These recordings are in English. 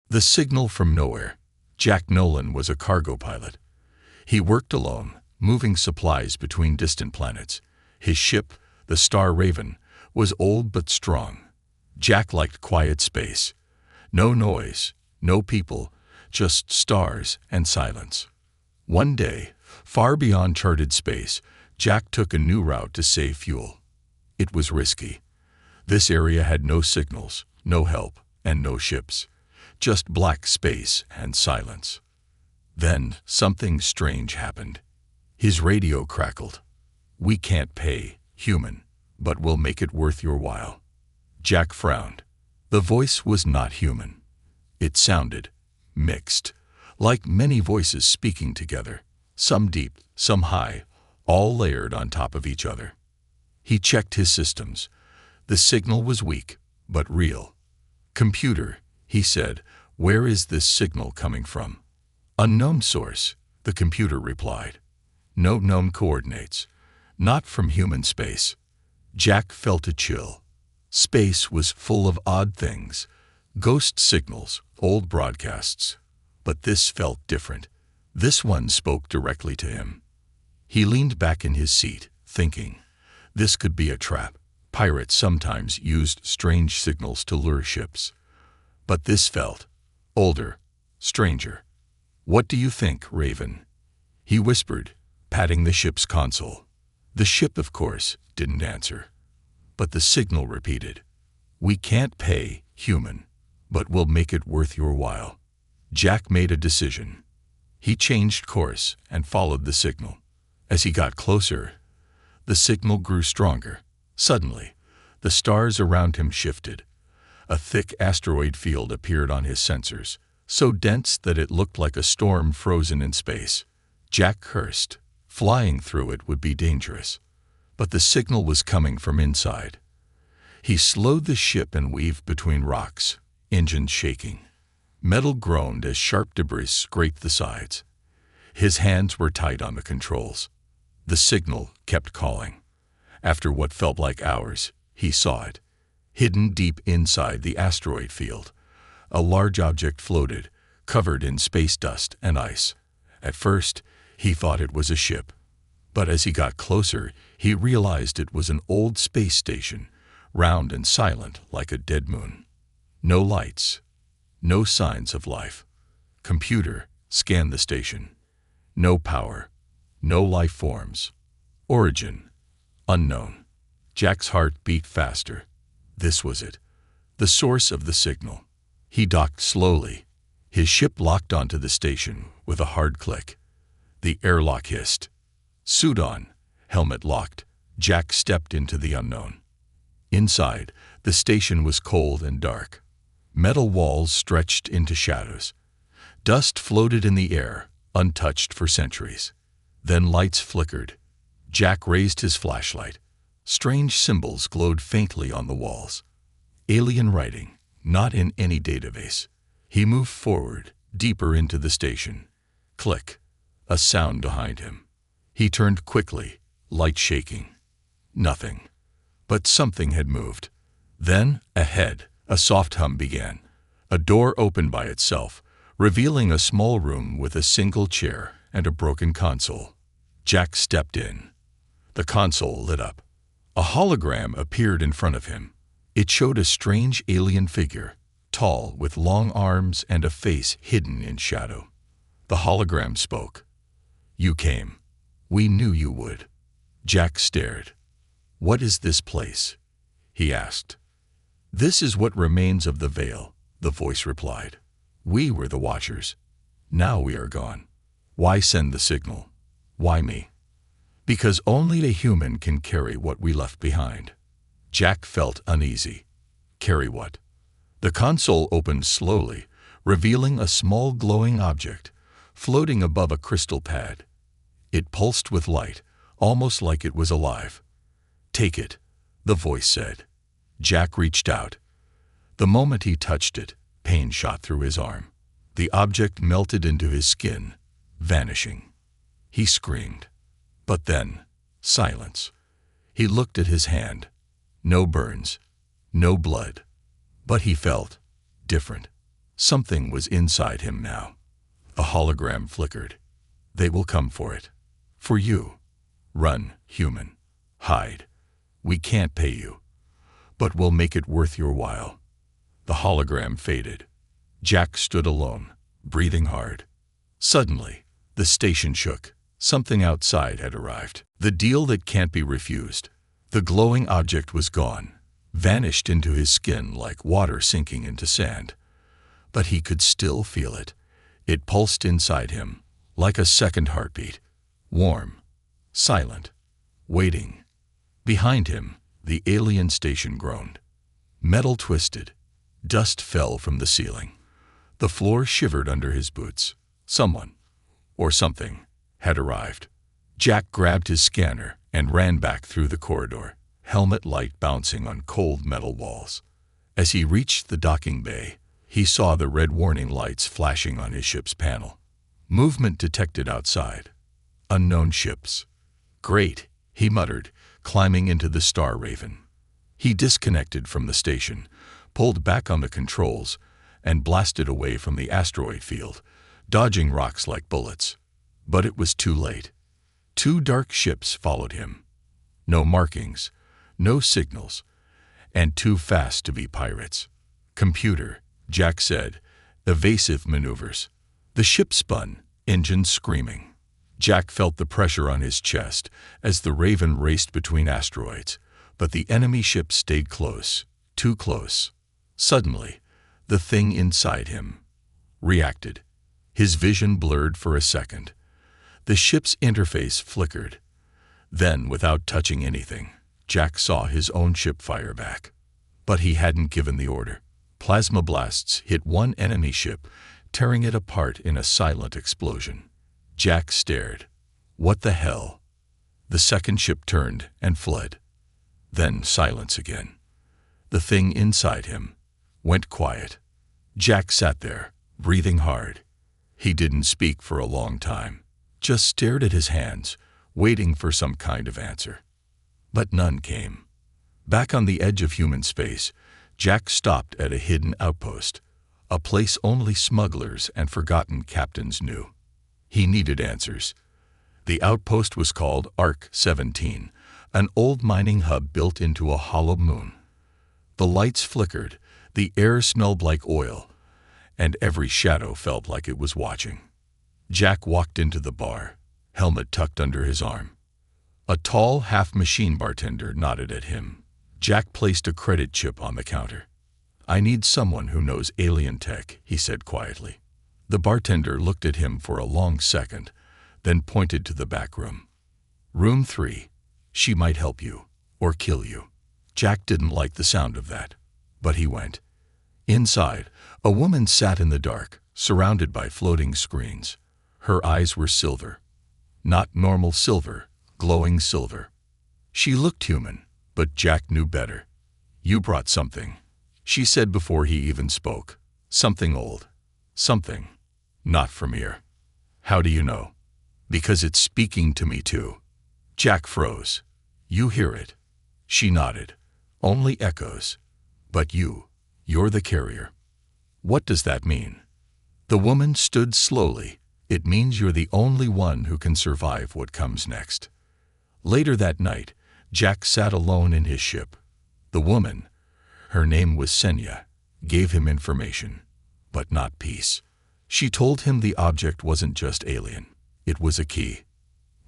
The signal from nowhere. Jack Nolan was a cargo pilot. He worked alone, moving supplies between distant planets. His ship, the Star Raven, was old but strong. Jack liked quiet space. No noise, no people, just stars and silence. One day, far beyond charted space, Jack took a new route to save fuel. It was risky. This area had no signals, no help, and no ships. Just black space and silence. Then something strange happened. His radio crackled. "We can't pay, human, but we'll make it worth your while." Jack frowned. The voice was not human. It sounded mixed, like many voices speaking together, some deep, some high, all layered on top of each other. He checked his systems. The signal was weak, but real. "Computer," he said, "where is this signal coming from?" "Unknown source," the computer replied. "No known coordinates. Not from human space." Jack felt a chill. Space was full of odd things. Ghost signals, old broadcasts. But this felt different. This one spoke directly to him. He leaned back in his seat, thinking, this could be a trap. Pirates sometimes used strange signals to lure ships. But this felt older, stranger. "What do you think, Raven?" he whispered, patting the ship's console. The ship, of course, didn't answer. But the signal repeated, "We can't pay, human, but we'll make it worth your while." Jack made a decision. He changed course and followed the signal. As he got closer, the signal grew stronger. Suddenly, the stars around him shifted. A thick asteroid field appeared on his sensors, so dense that it looked like a storm frozen in space. Jack cursed. Flying through it would be dangerous. But the signal was coming from inside. He slowed the ship and weaved between rocks, engines shaking. Metal groaned as sharp debris scraped the sides. His hands were tight on the controls. The signal kept calling. After what felt like hours, he saw it. Hidden deep inside the asteroid field, a large object floated, covered in space dust and ice. At first, he thought it was a ship. But as he got closer, he realized it was an old space station, round and silent like a dead moon. No lights, no signs of life. "Computer, scan the station." No power, no life forms. Origin, unknown. Jack's heart beat faster. This was it, the source of the signal. He docked slowly. His ship locked onto the station with a hard click. The airlock hissed. Suit on, helmet locked, Jack stepped into the unknown. Inside, the station was cold and dark. Metal walls stretched into shadows. Dust floated in the air, untouched for centuries. Then lights flickered. Jack raised his flashlight. Strange symbols glowed faintly on the walls. Alien writing, not in any database. He moved forward, deeper into the station. Click. A sound behind him. He turned quickly, light shaking. Nothing. But something had moved. Then, ahead, a soft hum began. A door opened by itself, revealing a small room with a single chair and a broken console. Jack stepped in. The console lit up. A hologram appeared in front of him. It showed a strange alien figure, tall, with long arms and a face hidden in shadow. The hologram spoke. "You came. We knew you would." Jack stared. "What is this place?" he asked. "This is what remains of the veil," the voice replied. "We were the Watchers. Now we are gone. Why send the signal? Why me?" "Because only a human can carry what we left behind." Jack felt uneasy. Carry what? The console opened slowly, revealing a small glowing object, floating above a crystal pad. It pulsed with light, almost like it was alive. "Take it," the voice said. Jack reached out. The moment he touched it, pain shot through his arm. The object melted into his skin, vanishing. He screamed. But then, silence. He looked at his hand. No burns, no blood. But he felt different. Something was inside him now. A hologram flickered. They will come for it. For you. Run, human. Hide. We can't pay you. But we'll make it worth your while. The hologram faded. Jack stood alone, breathing hard. Suddenly, the station shook. Something outside had arrived. The deal that can't be refused. The glowing object was gone, vanished into his skin like water sinking into sand. But he could still feel it. It pulsed inside him, like a second heartbeat. Warm, silent, waiting. Behind him, the alien station groaned. Metal twisted. Dust fell from the ceiling. The floor shivered under his boots. Someone, or something, had arrived. Jack grabbed his scanner and ran back through the corridor, helmet light bouncing on cold metal walls. As he reached the docking bay, he saw the red warning lights flashing on his ship's panel. Movement detected outside. Unknown ships. Great, he muttered, climbing into the Star Raven. He disconnected from the station, pulled back on the controls, and blasted away from the asteroid field, dodging rocks like bullets. But it was too late. 2 dark ships followed him. No markings, no signals, and too fast to be pirates. Computer, Jack said. Evasive maneuvers. The ship spun, engines screaming. Jack felt the pressure on his chest as the Raven raced between asteroids, but the enemy ship stayed close, too close. Suddenly, the thing inside him reacted. His vision blurred for a second. The ship's interface flickered. Then, without touching anything, Jack saw his own ship fire back. But he hadn't given the order. Plasma blasts hit one enemy ship, tearing it apart in a silent explosion. Jack stared. What the hell? The second ship turned and fled. Then silence again. The thing inside him went quiet. Jack sat there, breathing hard. He didn't speak for a long time, just stared at his hands, waiting for some kind of answer. But none came. Back on the edge of human space, Jack stopped at a hidden outpost, a place only smugglers and forgotten captains knew. He needed answers. The outpost was called Arc 17, an old mining hub built into a hollow moon. The lights flickered, the air smelled like oil, and every shadow felt like it was watching. Jack walked into the bar, helmet tucked under his arm. A tall, half-machine bartender nodded at him. Jack placed a credit chip on the counter. I need someone who knows alien tech, he said quietly. The bartender looked at him for a long second, then pointed to the back room. Room 3. She might help you, or kill you. Jack didn't like the sound of that, but he went. Inside, a woman sat in the dark, surrounded by floating screens. Her eyes were silver. Not normal silver, glowing silver. She looked human, but Jack knew better. You brought something, she said before he even spoke. Something old. Something. Not from here. How do you know? Because it's speaking to me too. Jack froze. You hear it? She nodded. Only echoes. But you're the carrier. What does that mean? The woman stood slowly. It means you're the only one who can survive what comes next. Later that night, Jack sat alone in his ship. The woman, her name was Senya, gave him information, but not peace. She told him the object wasn't just alien. It was a key.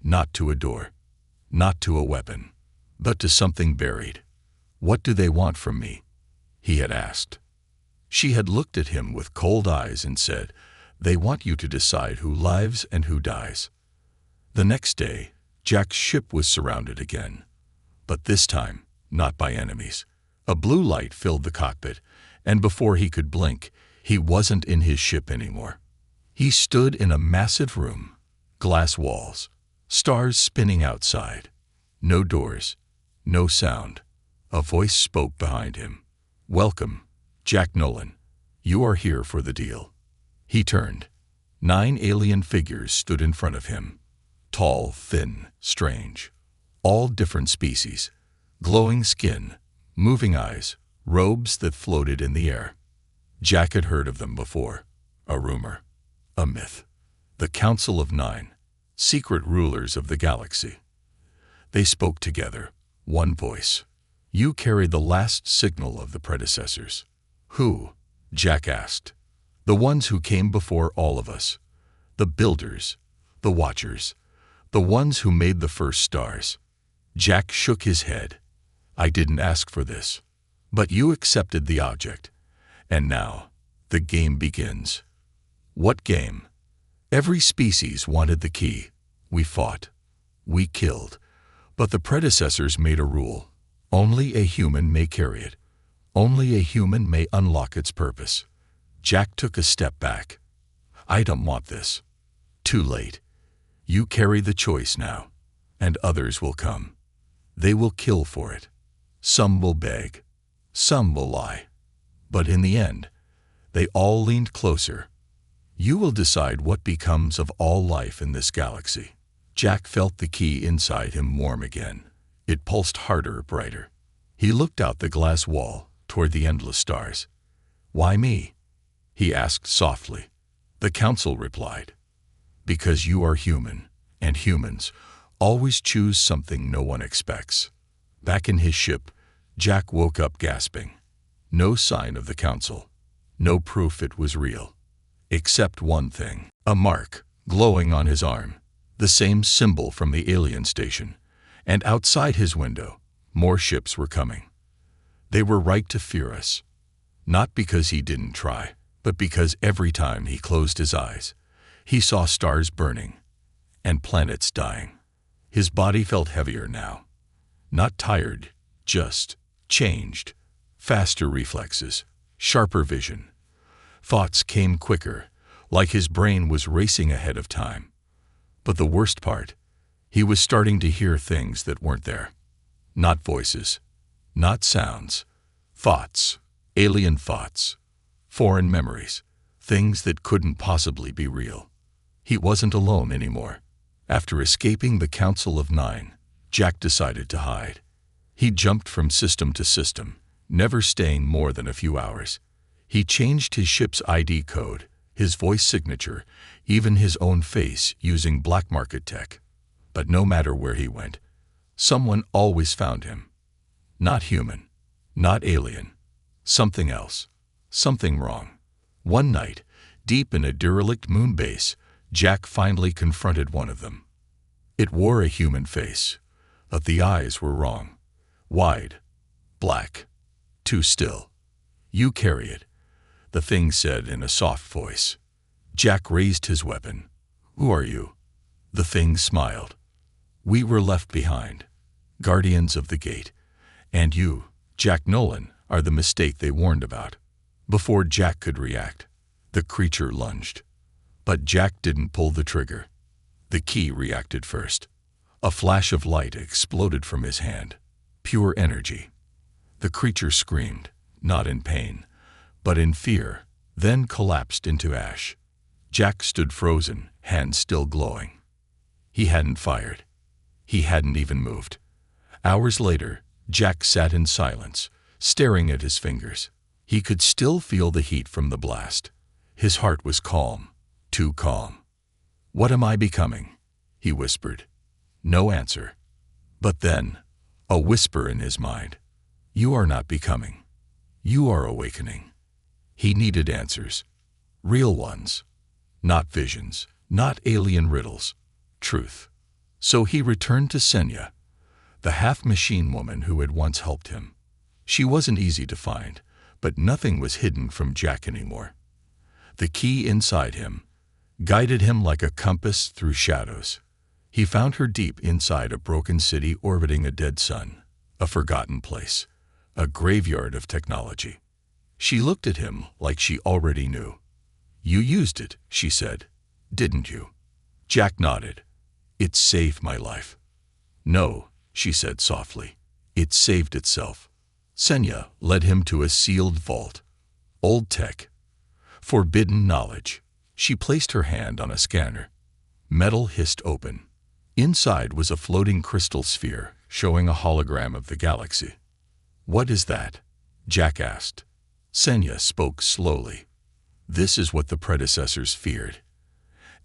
Not to a door. Not to a weapon. But to something buried. What do they want from me? He had asked. She had looked at him with cold eyes and said, they want you to decide who lives and who dies. The next day, Jack's ship was surrounded again. But this time, not by enemies. A blue light filled the cockpit, and before he could blink, he wasn't in his ship anymore. He stood in a massive room. Glass walls. Stars spinning outside. No doors. No sound. A voice spoke behind him. Welcome, Jack Nolan. You are here for the deal. He turned. 9 alien figures stood in front of him. Tall, thin, strange. All different species. Glowing skin, moving eyes, robes that floated in the air. Jack had heard of them before. A rumor. A myth. The Council of Nine. Secret rulers of the galaxy. They spoke together. One voice. You carry the last signal of the predecessors. Who? Jack asked. The ones who came before all of us. The builders. The watchers. The ones who made the first stars. Jack shook his head. I didn't ask for this. But you accepted the object. And now, the game begins. What game? Every species wanted the key. We fought. We killed. But the predecessors made a rule. Only a human may carry it. Only a human may unlock its purpose. Jack took a step back. I don't want this. Too late. You carry the choice now. And others will come. They will kill for it. Some will beg. Some will lie. But in the end, they all leaned closer. You will decide what becomes of all life in this galaxy. Jack felt the key inside him warm again. It pulsed harder, brighter. He looked out the glass wall, toward the endless stars. Why me? He asked softly. The council replied. Because you are human, and humans always choose something no one expects. Back in his ship, Jack woke up gasping. No sign of the council. No proof it was real. Except one thing. A mark, glowing on his arm. The same symbol from the alien station. And outside his window, more ships were coming. They were right to fear us. Not because he didn't try, but because every time he closed his eyes, he saw stars burning and planets dying. His body felt heavier now. Not tired, just changed. Faster reflexes, sharper vision. Thoughts came quicker, like his brain was racing ahead of time. But the worst part, he was starting to hear things that weren't there. Not voices, not sounds. Thoughts, alien thoughts, foreign memories, things that couldn't possibly be real. He wasn't alone anymore. After escaping the Council of Nine, Jack decided to hide. He jumped from system to system, never staying more than a few hours. He changed his ship's ID code, his voice signature, even his own face using black market tech. But no matter where he went, someone always found him. Not human, not alien, something else, something wrong. One night, deep in a derelict moon base, Jack finally confronted one of them. It wore a human face, but the eyes were wrong. Wide, black, too still. You carry it, the thing said in a soft voice. Jack raised his weapon. Who are you? The thing smiled. We were left behind, guardians of the gate. And you, Jack Nolan, are the mistake they warned about. Before Jack could react, the creature lunged. But Jack didn't pull the trigger. The key reacted first. A flash of light exploded from his hand. Pure energy. The creature screamed, not in pain, but in fear, then collapsed into ash. Jack stood frozen, hands still glowing. He hadn't fired. He hadn't even moved. Hours later, Jack sat in silence, staring at his fingers. He could still feel the heat from the blast. His heart was calm, too calm. What am I becoming? He whispered. No answer. But then, a whisper in his mind. You are not becoming. You are awakening. He needed answers. Real ones. Not visions, not alien riddles. Truth. So he returned to Senya, the half-machine woman who had once helped him. She wasn't easy to find, but nothing was hidden from Jack anymore. The key inside him guided him like a compass through shadows. He found her deep inside a broken city orbiting a dead sun, a forgotten place, a graveyard of technology. She looked at him like she already knew. You used it, she said, didn't you? Jack nodded. It saved my life. No, she said softly. It saved itself. Senya led him to a sealed vault. Old tech. Forbidden knowledge. She placed her hand on a scanner. Metal hissed open. Inside was a floating crystal sphere showing a hologram of the galaxy. What is that? Jack asked. Senya spoke slowly. This is what the predecessors feared,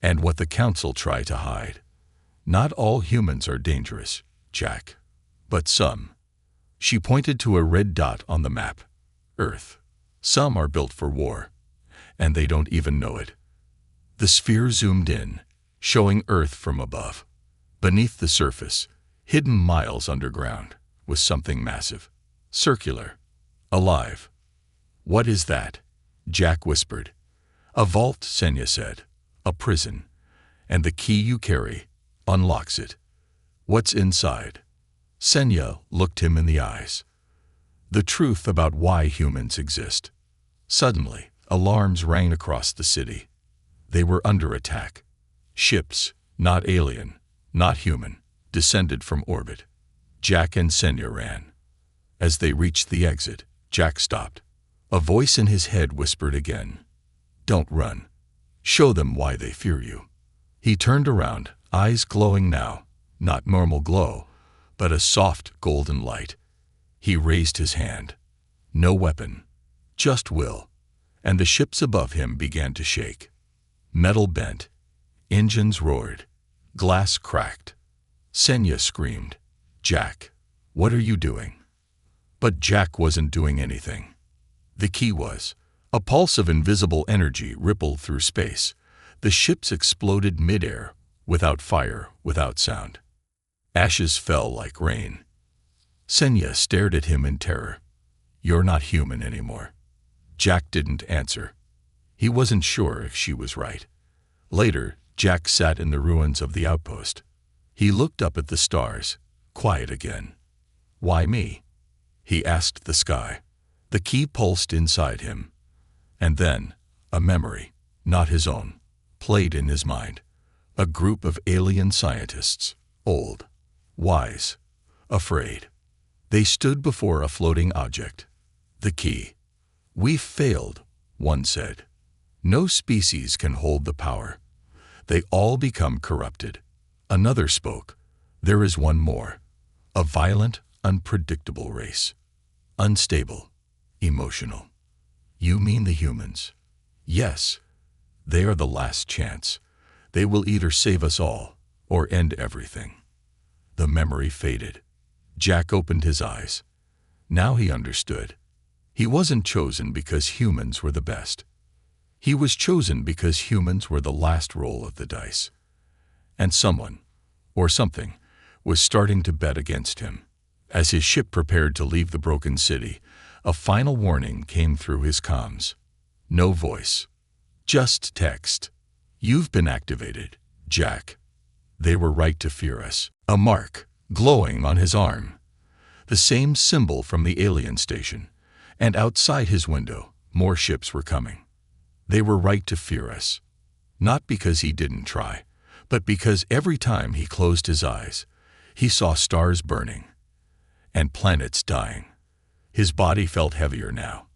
and what the council tried to hide. Not all humans are dangerous, Jack, but some. She pointed to a red dot on the map. Earth. Some are built for war, and they don't even know it. The sphere zoomed in, showing Earth from above. Beneath the surface, hidden miles underground, was something massive. Circular. Alive. What is that? Jack whispered. A vault, Senya said. A prison. And the key you carry unlocks it. What's inside? Senya looked him in the eyes. The truth about why humans exist. Suddenly, alarms rang across the city. They were under attack. Ships, not alien, not human, descended from orbit. Jack and Senya ran. As they reached the exit, Jack stopped. A voice in his head whispered again, "Don't run. Show them why they fear you." He turned around, eyes glowing now, not normal glow, but a soft golden light. He raised his hand. No weapon, just will. And the ships above him began to shake. Metal bent. Engines roared. Glass cracked. Senya screamed, "Jack, what are you doing?" But Jack wasn't doing anything. The key was. A pulse of invisible energy rippled through space. The ships exploded midair, without fire, without sound. Ashes fell like rain. Senya stared at him in terror. "You're not human anymore." Jack didn't answer. He wasn't sure if she was right. Later, Jack sat in the ruins of the outpost. He looked up at the stars, quiet again. "Why me?" he asked the sky. The key pulsed inside him. And then, a memory, not his own, played in his mind. A group of alien scientists, old, wise, afraid. They stood before a floating object. The key. "We've failed," one said. "No species can hold the power. They all become corrupted." Another spoke. "There is one more. A violent, unpredictable race. Unstable, emotional." "You mean the humans?" "Yes. They are the last chance. They will either save us all or end everything." The memory faded. Jack opened his eyes. Now he understood. He wasn't chosen because humans were the best. He was chosen because humans were the last roll of the dice. And someone, or something, was starting to bet against him. As his ship prepared to leave the broken city, a final warning came through his comms. No voice. Just text. "You've been activated, Jack." They were right to fear us. A mark, glowing on his arm. The same symbol from the alien station. And outside his window, more ships were coming. They were right to fear us. Not because he didn't try, but because every time he closed his eyes, he saw stars burning and planets dying. His body felt heavier now.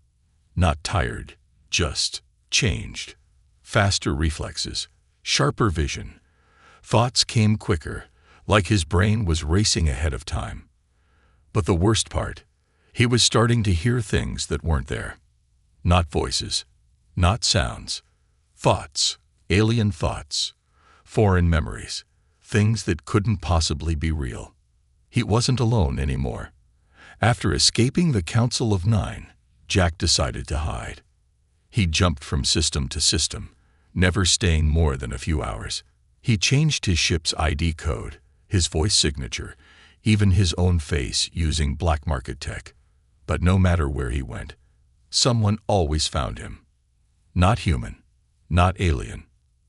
Not tired, just changed. Faster reflexes, sharper vision. Thoughts came quicker, like his brain was racing ahead of time. But the worst part, he was starting to hear things that weren't there. Not voices, not sounds. Thoughts, alien thoughts, foreign memories, things that couldn't possibly be real. He wasn't alone anymore. After escaping the Council of Nine, Jack decided to hide. He jumped from system to system, never staying more than a few hours. He changed his ship's ID code, his voice signature, even his own face using black market tech. But no matter where he went, someone always found him. Not human, not alien.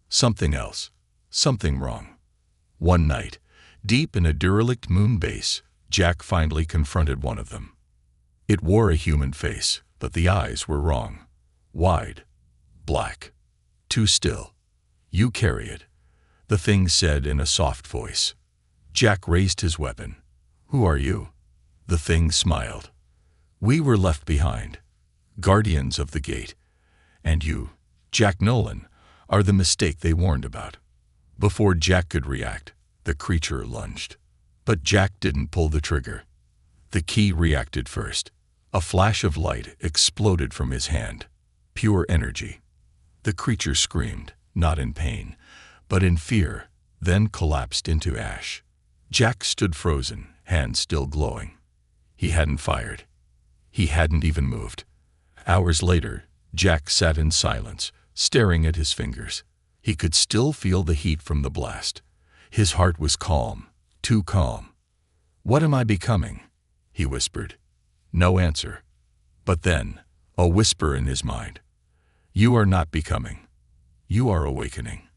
Something else, something wrong. One night, deep in a derelict moon base, Jack finally confronted one of them. It wore a human face, but the eyes were wrong. Wide, black, too still. "You carry it," the thing said in a soft voice. Jack raised his weapon. "Who are you?" The thing smiled. "We were left behind, guardians of the gate. And you, Jack Nolan, are the mistake they warned about." Before Jack could react, the creature lunged. But Jack didn't pull the trigger. The key reacted first. A flash of light exploded from his hand. Pure energy. The creature screamed, not in pain, but in fear, then collapsed into ash. Jack stood frozen, hands still glowing. He hadn't fired. He hadn't even moved. Hours later, Jack sat in silence, staring at his fingers. He could still feel the heat from the blast. His heart was calm, too calm. "What am I becoming?" he whispered. No answer. But then, a whisper in his mind. "You are not becoming. You are awakening."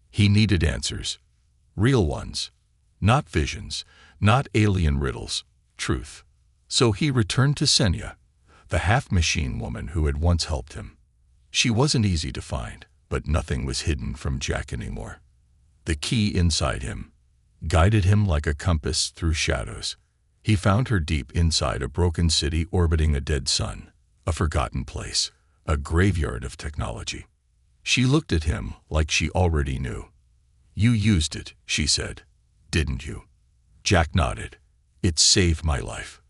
He needed answers. Real ones. Not visions, not alien riddles. Truth. So he returned to Senya, the half-machine woman who had once helped him. She wasn't easy to find, but nothing was hidden from Jack anymore. The key inside him guided him like a compass through shadows. He found her deep inside a broken city orbiting a dead sun, a forgotten place, a graveyard of technology. She looked at him like she already knew. "You used it," she said. "Didn't you?" Jack nodded. "It saved my life."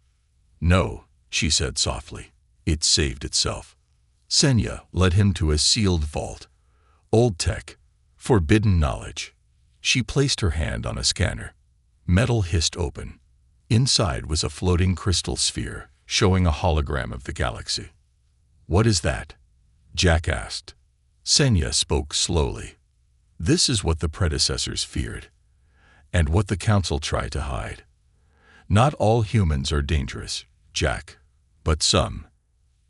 "No," she said softly. "It saved itself." Senya led him to a sealed vault. Old tech, forbidden knowledge. She placed her hand on a scanner. Metal hissed open. Inside was a floating crystal sphere, showing a hologram of the galaxy. "What is that?" Jack asked. Senya spoke slowly. "This is what the predecessors feared, and what the Council tried to hide. Not all humans are dangerous, Jack, but some."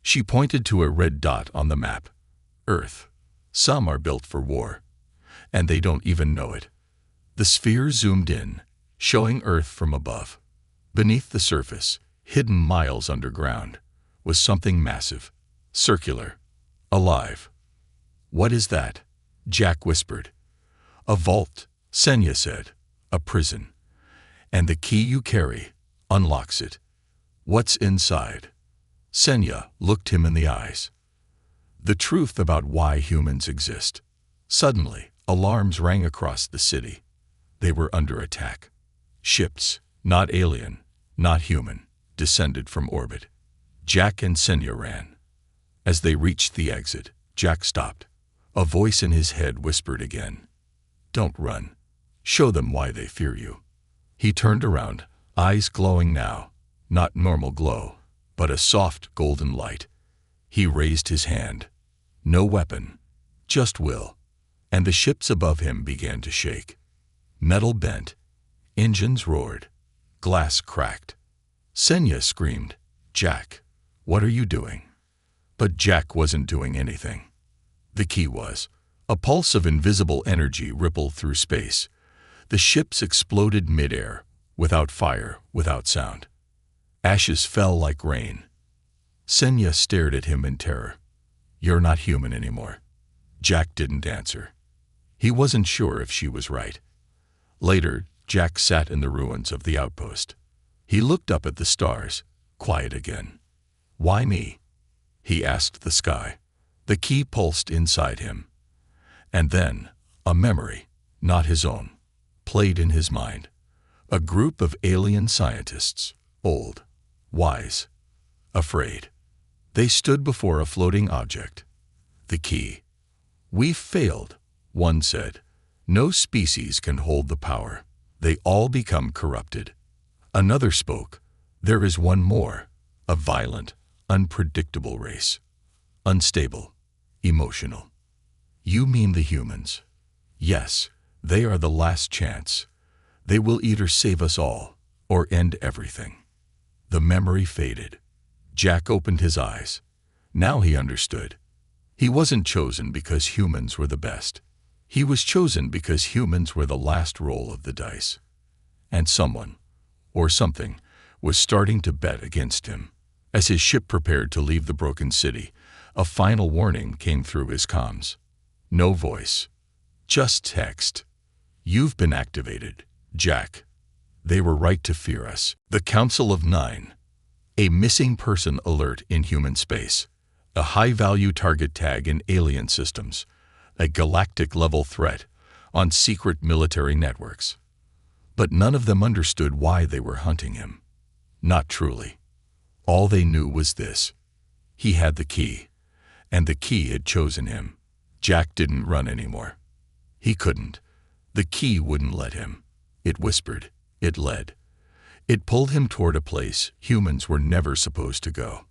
She pointed to a red dot on the map. "Earth. Some are built for war, and they don't even know it." The sphere zoomed in, showing Earth from above. Beneath the surface, hidden miles underground, was something massive, circular, alive. "What is that?" Jack whispered. "A vault," Senya said. "A prison. And the key you carry unlocks it." "What's inside?" Senya looked him in the eyes. "The truth about why humans exist." Suddenly, alarms rang across the city. They were under attack. Ships, not alien, not human, descended from orbit. Jack and Senya ran. As they reached the exit, Jack stopped. A voice in his head whispered again, "Don't run. Show them why they fear you." He turned around, eyes glowing now, not normal glow, but a soft golden light. He raised his hand. No weapon, just will. And the ships above him began to shake. Metal bent. Engines roared. Glass cracked. Senya screamed, "Jack, what are you doing?" But Jack wasn't doing anything. The key was. A pulse of invisible energy rippled through space. The ships exploded midair, without fire, without sound. Ashes fell like rain. Senya stared at him in terror. "You're not human anymore." Jack didn't answer. He wasn't sure if she was right. Later, Jack sat in the ruins of the outpost. He looked up at the stars, quiet again. "Why me?" he asked the sky. The key pulsed inside him. And then, a memory, not his own, played in his mind. A group of alien scientists, old, wise, afraid. They stood before a floating object. The key. "We've failed," one said. "No species can hold the power. They all become corrupted." Another spoke. "There is one more, a violent, unpredictable race. Unstable, emotional." "You mean the humans?" "Yes, they are the last chance. They will either save us all, or end everything." The memory faded. Jack opened his eyes. Now he understood. He wasn't chosen because humans were the best. He was chosen because humans were the last roll of the dice. And someone, or something, was starting to bet against him. As his ship prepared to leave the broken city, a final warning came through his comms. No voice. Just text. "You've been activated, Jack." They were right to fear us. The Council of Nine. A missing person alert in human space. A high-value target tag in alien systems. A galactic-level threat on secret military networks. But none of them understood why they were hunting him. Not truly. All they knew was this: he had the key, and the key had chosen him. Jack didn't run anymore. He couldn't. The key wouldn't let him. It whispered. It led. It pulled him toward a place humans were never supposed to go.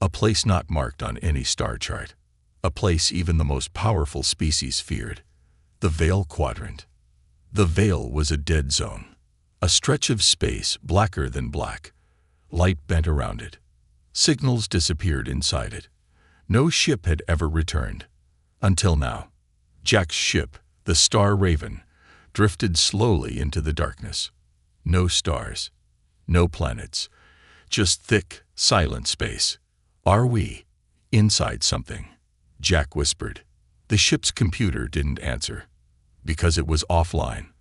A place not marked on any star chart. A place even the most powerful species feared. The Veil Quadrant. The Veil was a dead zone. A stretch of space blacker than black. Light bent around it. Signals disappeared inside it. No ship had ever returned. Until now. Jack's ship, the Star Raven, drifted slowly into the darkness. No stars. No planets. Just thick, silent space. "Are we inside something?" Jack whispered. The ship's computer didn't answer. Because it was offline.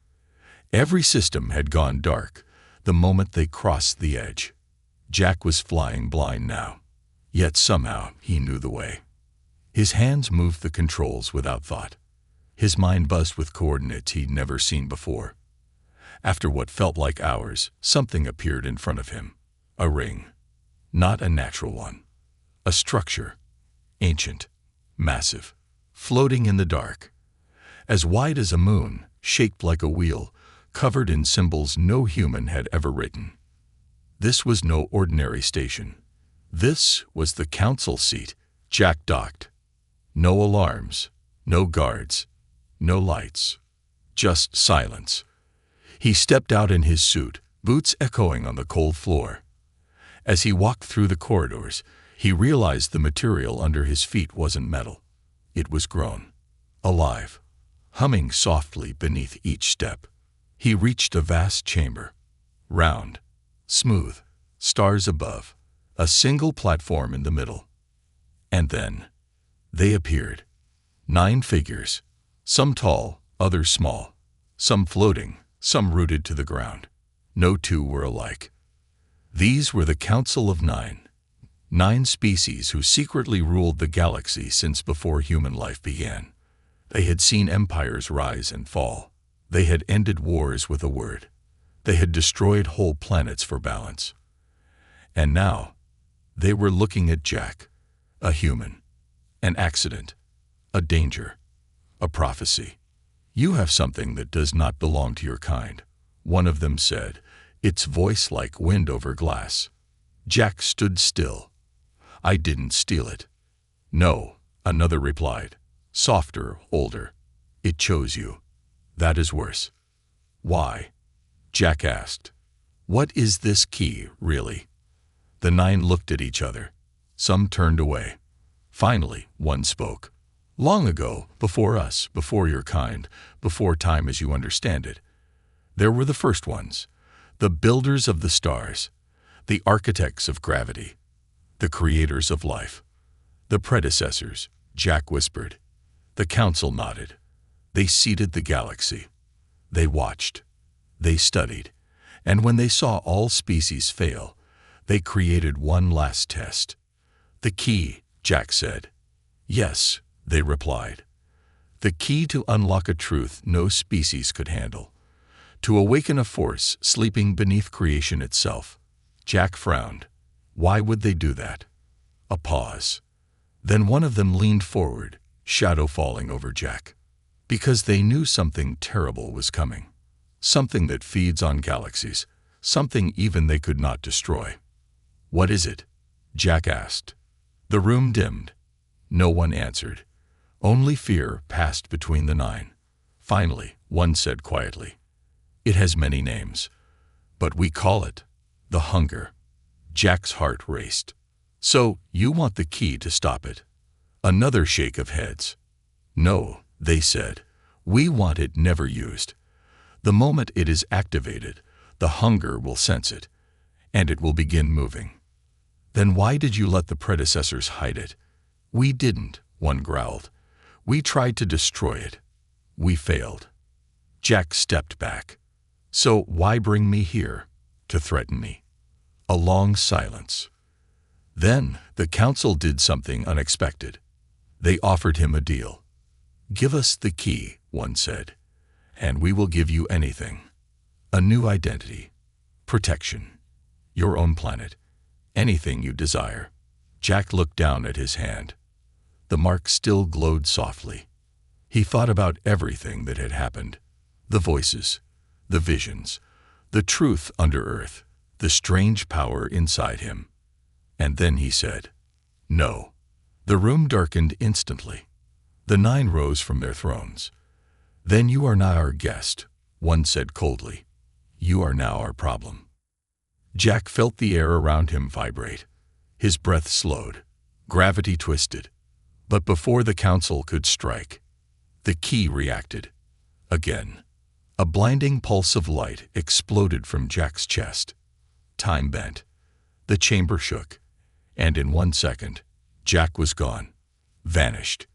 Every system had gone dark the moment they crossed the edge. Jack was flying blind now. Yet somehow he knew the way. His hands moved the controls without thought. His mind buzzed with coordinates he'd never seen before. After what felt like hours, something appeared in front of him. A ring. Not a natural one. A structure. Ancient. Massive. Floating in the dark. As wide as a moon, shaped like a wheel, covered in symbols no human had ever written. This was no ordinary station. This was the council seat. Jack docked. No alarms. No guards. No lights. Just silence. He stepped out in his suit, boots echoing on the cold floor. As he walked through the corridors, he realized the material under his feet wasn't metal. It was grown. Alive. Humming softly beneath each step. He reached a vast chamber. Round. Smooth. Stars above. A single platform in the middle. And then they appeared. 9 figures. Some tall, others small. Some floating, some rooted to the ground. No two were alike. These were the Council of 9. 9 species who secretly ruled the galaxy since before human life began. They had seen empires rise and fall. They had ended wars with a word. They had destroyed whole planets for balance. And now, they were looking at Jack, a human, an accident, a danger, a prophecy. "You have something that does not belong to your kind," one of them said, its voice like wind over glass. Jack stood still. "I didn't steal it." "No," another replied, softer, older. "It chose you. That is worse." "Why?" Jack asked. "What is this key, really?" The 9 looked at each other. Some turned away. Finally, one spoke. "Long ago, before us, before your kind, before time as you understand it, there were the first ones, the builders of the stars, the architects of gravity, the creators of life. The predecessors," Jack whispered. The council nodded. They seeded the galaxy. They watched. They studied. And when they saw all species fail, they created one last test. "The key," Jack said. "Yes," they replied. "The key to unlock a truth no species could handle. To awaken a force sleeping beneath creation itself." Jack frowned. Why would they do that? A pause. Then one of them leaned forward, shadow falling over Jack. Because they knew something terrible was coming. Something that feeds on galaxies. Something even they could not destroy. "What is it?" Jack asked. The room dimmed. No one answered. Only fear passed between the 9. Finally, one said quietly, "It has many names, but we call it the hunger." Jack's heart raced. "So, you want the key to stop it?" Another shake of heads. "No," they said. "We want it never used. The moment it is activated, the hunger will sense it, and it will begin moving." "Then why did you let the predecessors hide it?" "We didn't," one growled. "We tried to destroy it. We failed." Jack stepped back. "So why bring me here? To threaten me?" A long silence. Then the council did something unexpected. They offered him a deal. "Give us the key," one said, "and we will give you anything. A new identity. Protection. Your own planet. Anything you desire. Jack looked down at his hand. The mark still glowed softly. He thought about everything that had happened. The voices, the visions, the truth under earth, the strange power inside him. And then he said, "No." The room darkened instantly. The 9 rose from their thrones. "Then you are not our guest," one said coldly. "You are now our problem." Jack felt the air around him vibrate. His breath slowed. Gravity twisted. But before the council could strike, the key reacted. Again. A blinding pulse of light exploded from Jack's chest. Time bent. The chamber shook. And in 1 second, Jack was gone. Vanished.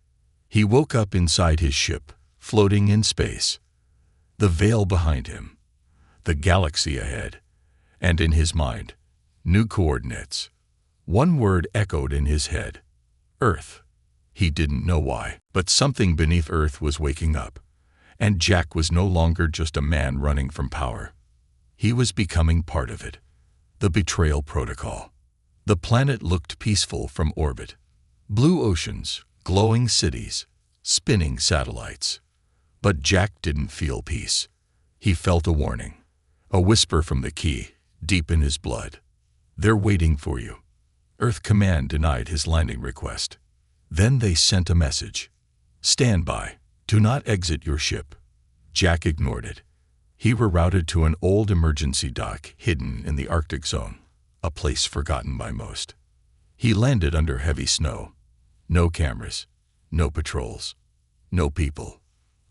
He woke up inside his ship, floating in space. The veil behind him. The galaxy ahead. And in his mind, new coordinates. One word echoed in his head. Earth. He didn't know why, but something beneath Earth was waking up. And Jack was no longer just a man running from power. He was becoming part of it. The betrayal protocol. The planet looked peaceful from orbit. Blue oceans, glowing cities, spinning satellites. But Jack didn't feel peace. He felt a warning. A whisper from the key, deep in his blood. "They're waiting for you." Earth Command denied his landing request. Then they sent a message. "Stand by. Do not exit your ship." Jack ignored it. He rerouted to an old emergency dock hidden in the Arctic zone, a place forgotten by most. He landed under heavy snow. No cameras, no patrols, no people.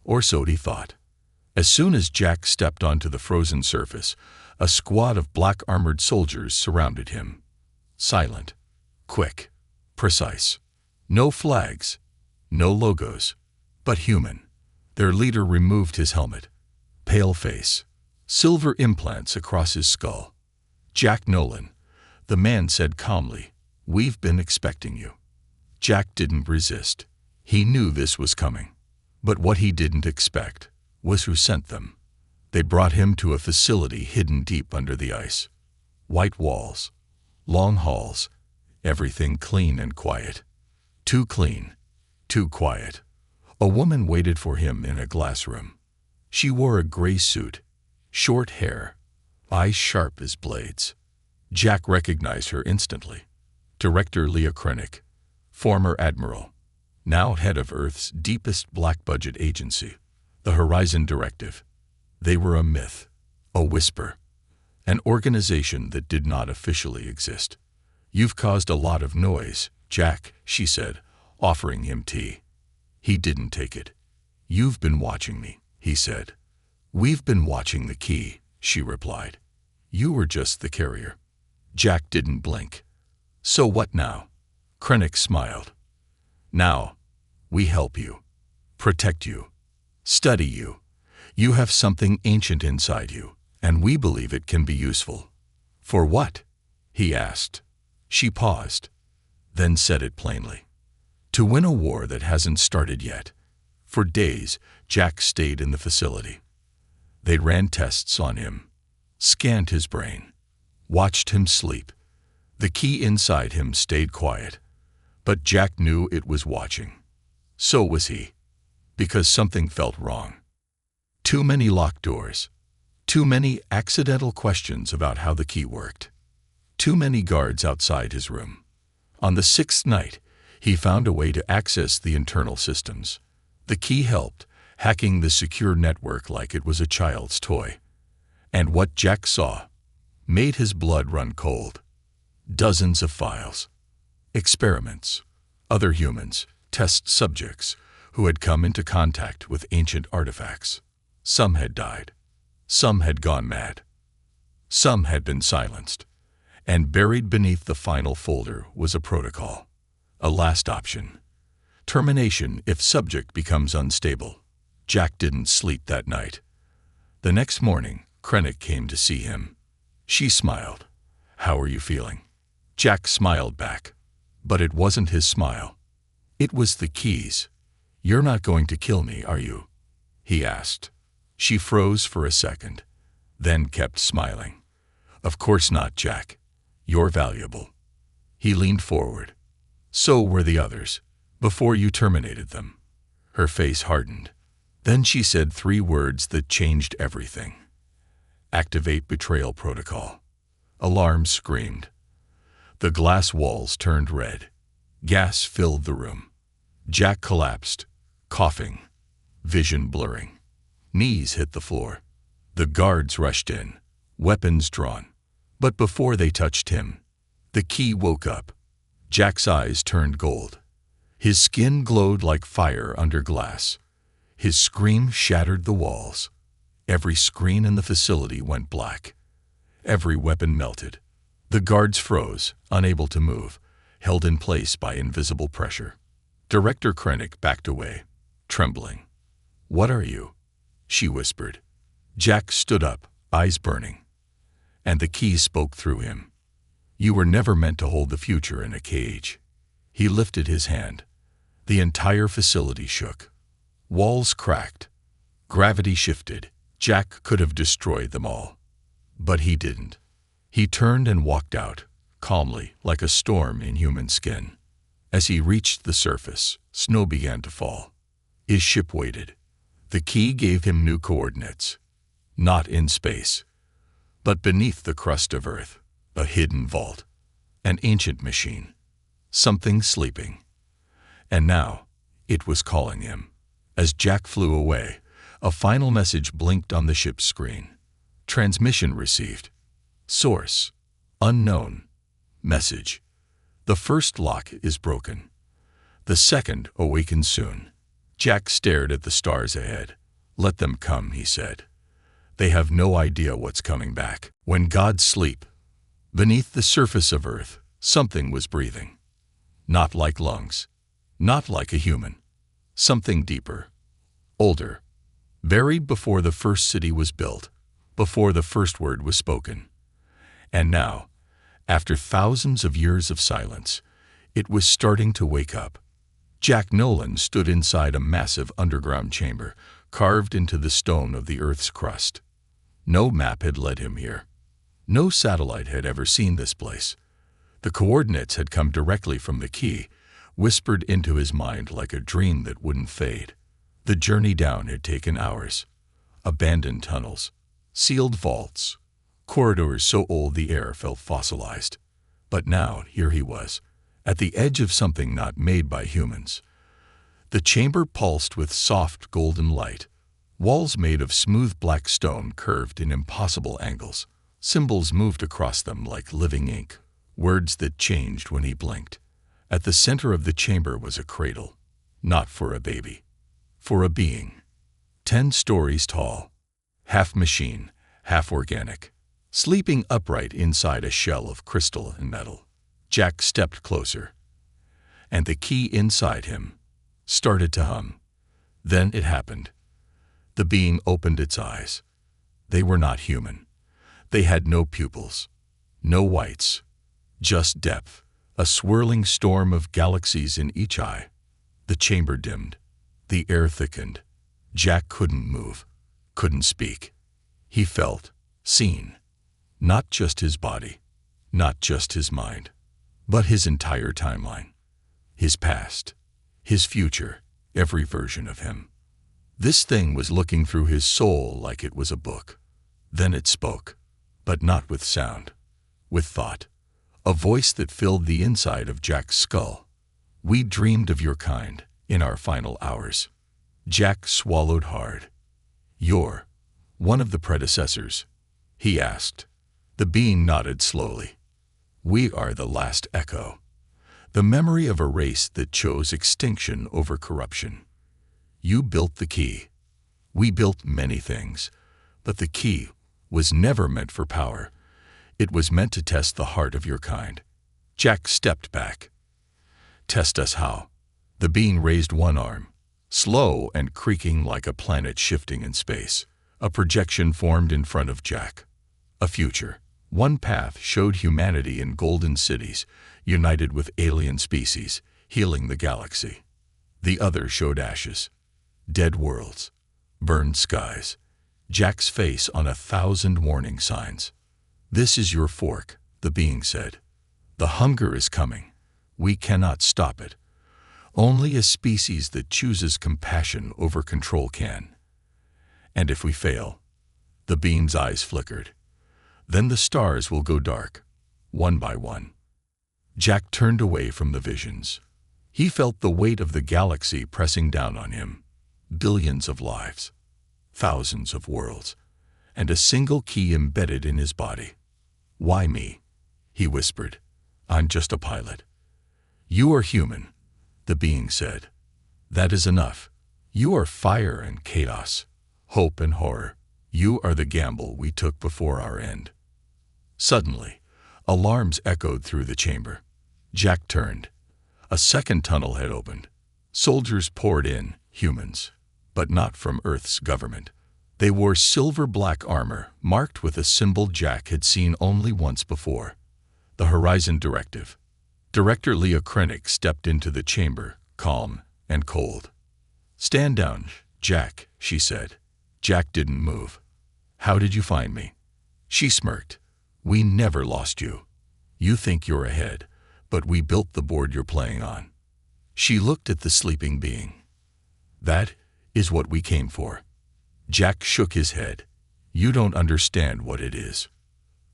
Or so he thought. As soon as Jack stepped onto the frozen surface, a squad of black armored soldiers surrounded him. Silent, quick, precise. No flags, no logos, but human. Their leader removed his helmet. Pale face, silver implants across his skull. "Jack Nolan," the man said calmly, "we've been expecting you." Jack didn't resist. He knew this was coming. But what he didn't expect was who sent them. They brought him to a facility hidden deep under the ice. White walls, long halls, everything clean and quiet. Too clean, too quiet. A woman waited for him in a glass room. She wore a gray suit, short hair, eyes sharp as blades. Jack recognized her instantly. Director Leah Krennic, former admiral, now head of Earth's deepest black-budget agency, the Horizon Directive. They were a myth, a whisper, an organization that did not officially exist. "You've caused a lot of noise, Jack," she said, offering him tea. He didn't take it. "You've been watching me," he said. "We've been watching the key," she replied. "You were just the carrier." Jack didn't blink. "So what now?" Krennic smiled. "Now, we help you, protect you, study you. You have something ancient inside you, and we believe it can be useful." "For what?" he asked. She paused, then said it plainly. "To win a war that hasn't started yet." For days, Jack stayed in the facility. They ran tests on him, scanned his brain, watched him sleep. The key inside him stayed quiet, but Jack knew it was watching. So was he, because something felt wrong. Too many locked doors, too many accidental questions about how the key worked, too many guards outside his room. On the 6th night, he found a way to access the internal systems. The key helped, hacking the secure network like it was a child's toy. And what Jack saw made his blood run cold. Dozens of files, experiments, other humans, test subjects who had come into contact with ancient artifacts. Some had died. Some had gone mad. Some had been silenced. And buried beneath the final folder was a protocol. A last option. Termination if subject becomes unstable. Jack didn't sleep that night. The next morning, Krennic came to see him. She smiled. "How are you feeling?" Jack smiled back. But it wasn't his smile. It was the keys. "You're not going to kill me, are you?" he asked. She froze for a second, then kept smiling. "Of course not, Jack. You're valuable. He leaned forward. So were the others, before you terminated them. Her face hardened. Then she said 3 words that changed everything. Activate betrayal protocol. Alarms screamed. The glass walls turned red. Gas filled the room. Jack collapsed, coughing, vision blurring. Knees hit the floor. The guards rushed in, weapons drawn. But before they touched him, the key woke up. Jack's eyes turned gold. His skin glowed like fire under glass. His scream shattered the walls. Every screen in the facility went black. Every weapon melted. The guards froze, unable to move, held in place by invisible pressure. Director Krennic backed away, trembling. "What are you?" she whispered. Jack stood up, eyes burning. And the key spoke through him. "You were never meant to hold the future in a cage." He lifted his hand. The entire facility shook. Walls cracked. Gravity shifted. Jack could have destroyed them all. But he didn't. He turned and walked out, calmly, like a storm in human skin. As he reached the surface, snow began to fall. His ship waited. The key gave him new coordinates. Not in space, but beneath the crust of Earth, a hidden vault, an ancient machine, something sleeping. And now, it was calling him. As Jack flew away, a final message blinked on the ship's screen. Transmission received. Source: unknown. Message: the first lock is broken. The second awakens soon. Jack stared at the stars ahead. "Let them come," he said. "They have no idea what's coming back." When gods sleep, beneath the surface of Earth, something was breathing. Not like lungs. Not like a human. Something deeper. Older. Buried before the first city was built. Before the first word was spoken. And now, after thousands of years of silence, it was starting to wake up. Jack Nolan stood inside a massive underground chamber, carved into the stone of the Earth's crust. No map had led him here. No satellite had ever seen this place. The coordinates had come directly from the key, whispered into his mind like a dream that wouldn't fade. The journey down had taken hours. Abandoned tunnels, sealed vaults, corridors so old the air felt fossilized. But now, here he was, at the edge of something not made by humans. The chamber pulsed with soft golden light. Walls made of smooth black stone curved in impossible angles. Symbols moved across them like living ink, words that changed when he blinked. At the center of the chamber was a cradle, not for a baby, for a being. 10 stories tall, half machine, half organic, sleeping upright inside a shell of crystal and metal. Jack stepped closer, and the key inside him started to hum. Then it happened. The being opened its eyes. They were not human. They had no pupils, no whites, just depth, a swirling storm of galaxies in each eye. The chamber dimmed. The air thickened. Jack couldn't move, couldn't speak. He felt seen. Not just his body, not just his mind, but his entire timeline. His past, his future, every version of him. This thing was looking through his soul like it was a book. Then it spoke, but not with sound, with thought. A voice that filled the inside of Jack's skull. "We dreamed of your kind in our final hours." Jack swallowed hard. "You're one of the predecessors?" he asked. The being nodded slowly. "We are the last echo, the memory of a race that chose extinction over corruption. You built the key. We built many things, but the key was never meant for power. It was meant to test the heart of your kind." Jack stepped back. "Test us how?" The being raised one arm, slow and creaking like a planet shifting in space. A projection formed in front of Jack. A future. One path showed humanity in golden cities, united with alien species, healing the galaxy. The other showed ashes, dead worlds, burned skies, Jack's face on 1,000 warning signs. "This is your fork," the being said. The hunger is coming. We cannot stop it. Only a species that chooses compassion over control can. And if we fail, the being's eyes flickered. Then the stars will go dark, one by one. Jack turned away from the visions. He felt the weight of the galaxy pressing down on him. Billions of lives, thousands of worlds, and a single key embedded in his body. "Why me?" he whispered. "I'm just a pilot." "You are human," the being said. "That is enough. You are fire and chaos, hope and horror. You are the gamble we took before our end." Suddenly, alarms echoed through the chamber. Jack turned. A second tunnel had opened. Soldiers poured in, humans, but not from Earth's government. They wore silver-black armor marked with a symbol Jack had seen only once before: the Horizon Directive. Director Leah Krennic stepped into the chamber, calm and cold. "Stand down, Jack," she said. Jack didn't move. "How did you find me?" She smirked. "We never lost you. You think you're ahead, but we built the board you're playing on." She looked at the sleeping being. "That is what we came for." Jack shook his head. "You don't understand what it is."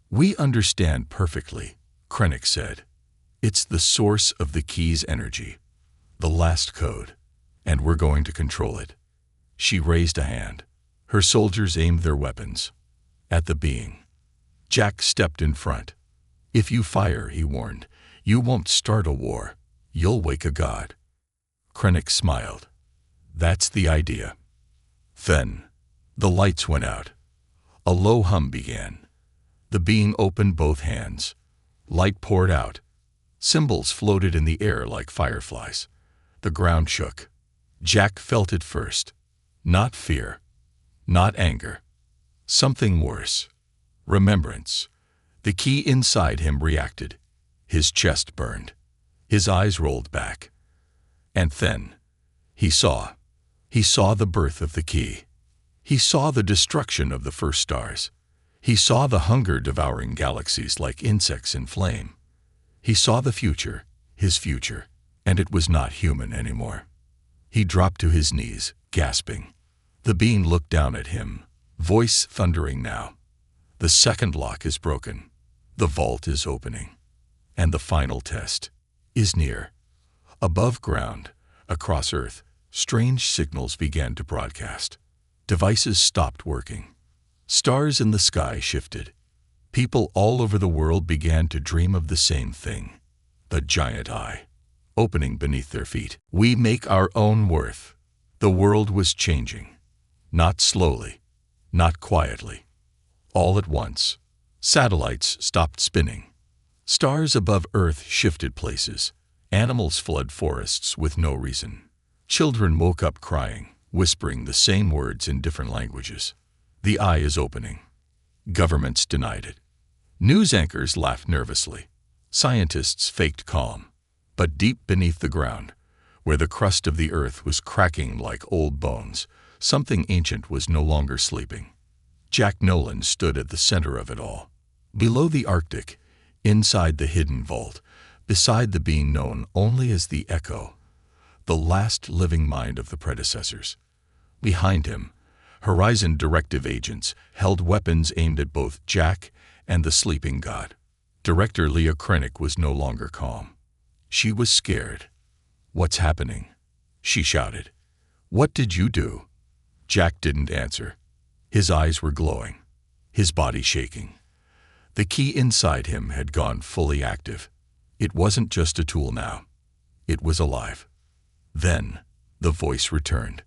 "We understand perfectly," Krennic said. "It's the source of the key's energy, the last code, and we're going to control it." She raised a hand. Her soldiers aimed their weapons at the being. Jack stepped in front. "If you fire," he warned, "you won't start a war. You'll wake a god." Krennic smiled. "That's the idea." Then, the lights went out. A low hum began. The being opened both hands. Light poured out. Symbols floated in the air like fireflies. The ground shook. Jack felt it first. Not fear, not anger. Something worse. Remembrance. The key inside him reacted. His chest burned. His eyes rolled back. And then, he saw the birth of the key. He saw the destruction of the first stars. He saw the hunger devouring galaxies like insects in flame. He saw the future, his future, and it was not human anymore. He dropped to his knees, gasping. The being looked down at him, voice thundering now. "The second lock is broken. The vault is opening. And the final test is near." Above ground, across Earth, strange signals began to broadcast. Devices stopped working. Stars in the sky shifted. People all over the world began to dream of the same thing: the giant eye, opening beneath their feet. We make our own worth. The world was changing. Not slowly, not quietly. All at once, satellites stopped spinning. Stars above Earth shifted places. Animals fled forests with no reason. Children woke up crying, whispering the same words in different languages. The eye is opening. Governments denied it. News anchors laughed nervously. Scientists faked calm. But deep beneath the ground, where the crust of the Earth was cracking like old bones, something ancient was no longer sleeping. Jack Nolan stood at the center of it all. Below the Arctic, inside the hidden vault, beside the being known only as the Echo, the last living mind of the predecessors. Behind him, Horizon Directive agents held weapons aimed at both Jack and the sleeping god. Director Leah Krennic was no longer calm. She was scared. "What's happening?" she shouted. "What did you do?" Jack didn't answer. His eyes were glowing, his body shaking. The key inside him had gone fully active. It wasn't just a tool now. It was alive. Then, the voice returned.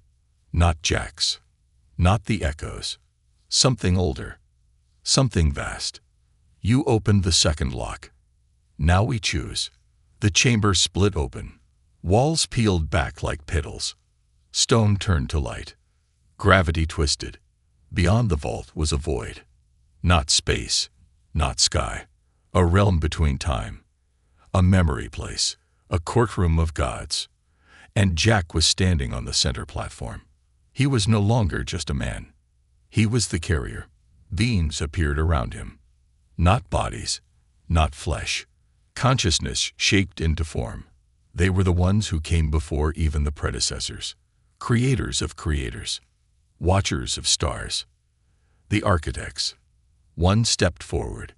Not Jack's. Not the Echo's. Something older. Something vast. "You opened the second lock. Now we choose." The chamber split open. Walls peeled back like petals. Stone turned to light. Gravity twisted. Beyond the vault was a void. Not space, not sky. A realm between time. A memory place. A courtroom of gods. And Jack was standing on the center platform. He was no longer just a man. He was the carrier. Beings appeared around him. Not bodies, not flesh. Consciousness shaped into form. They were the ones who came before even the predecessors, creators of creators, watchers of stars. The architects. One stepped forward.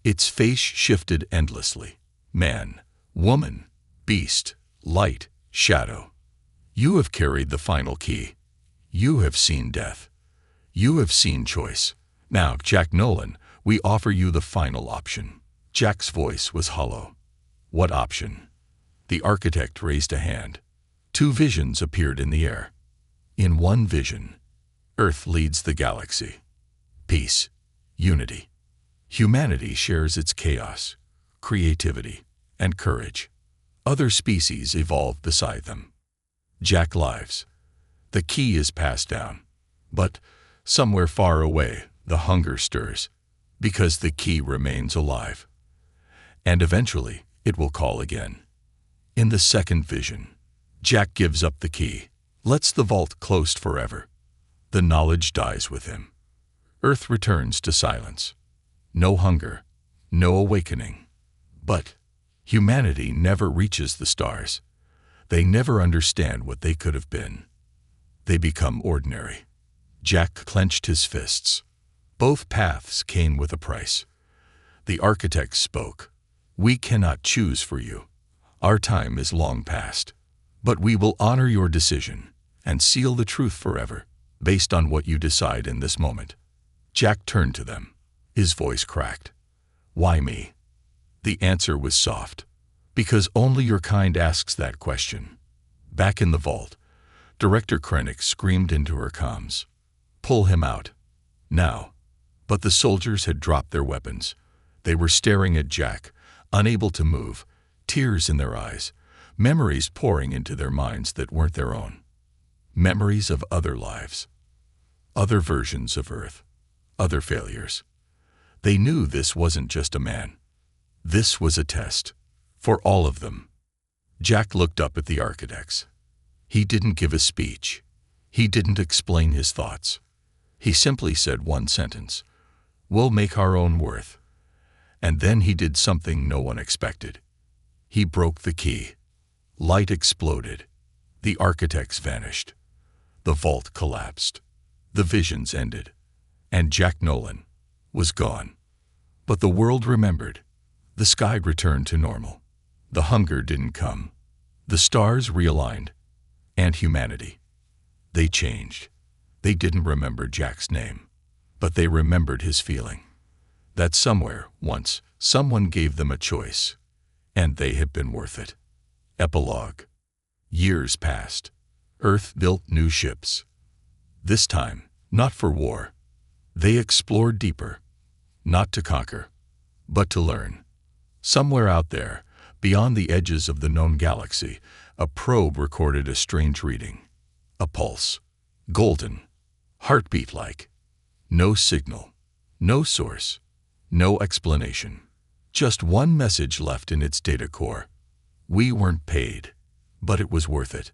Its face shifted endlessly. Man, woman, beast, light, shadow. You have carried the final key. You have seen death. You have seen choice. Now, Jack Nolan, we offer you the final option. Jack's voice was hollow. What option? The architect raised a hand. Two visions appeared in the air. In one vision, Earth leads the galaxy. Peace, unity. Humanity shares its chaos, creativity, and courage. Other species evolve beside them. Jack lives. The key is passed down. But somewhere far away, the hunger stirs, because the key remains alive. And eventually, it will call again. In the second vision, Jack gives up the key, lets the vault closed forever. The knowledge dies with him. Earth returns to silence. No hunger, no awakening. But humanity never reaches the stars. They never understand what they could have been. They become ordinary. Jack clenched his fists. Both paths came with a price. The architect spoke. We cannot choose for you. Our time is long past. But we will honor your decision and seal the truth forever, based on what you decide in this moment. Jack turned to them. His voice cracked. Why me? The answer was soft. Because only your kind asks that question. Back in the vault, Director Krennic screamed into her comms. Pull him out. Now. But the soldiers had dropped their weapons. They were staring at Jack, unable to move, tears in their eyes, memories pouring into their minds that weren't their own. Memories of other lives. Other versions of Earth. Other failures. They knew this wasn't just a man. This was a test. For all of them. Jack looked up at the architects. He didn't give a speech. He didn't explain his thoughts. He simply said one sentence. We'll make our own worth. And then he did something no one expected. He broke the key. Light exploded. The architects vanished. The vault collapsed. The visions ended. And Jack Nolan was gone. But the world remembered. The sky returned to normal. The hunger didn't come. The stars realigned. And humanity. They changed. They didn't remember Jack's name. But they remembered his feeling. That somewhere, once, someone gave them a choice. And they had been worth it. Epilogue. Years passed. Earth built new ships. This time, not for war. They explored deeper. Not to conquer, but to learn. Somewhere out there, beyond the edges of the known galaxy, a probe recorded a strange reading. A pulse. Golden. Heartbeat-like. No signal. No source. No explanation. Just one message left in its data core. We weren't paid, but it was worth it.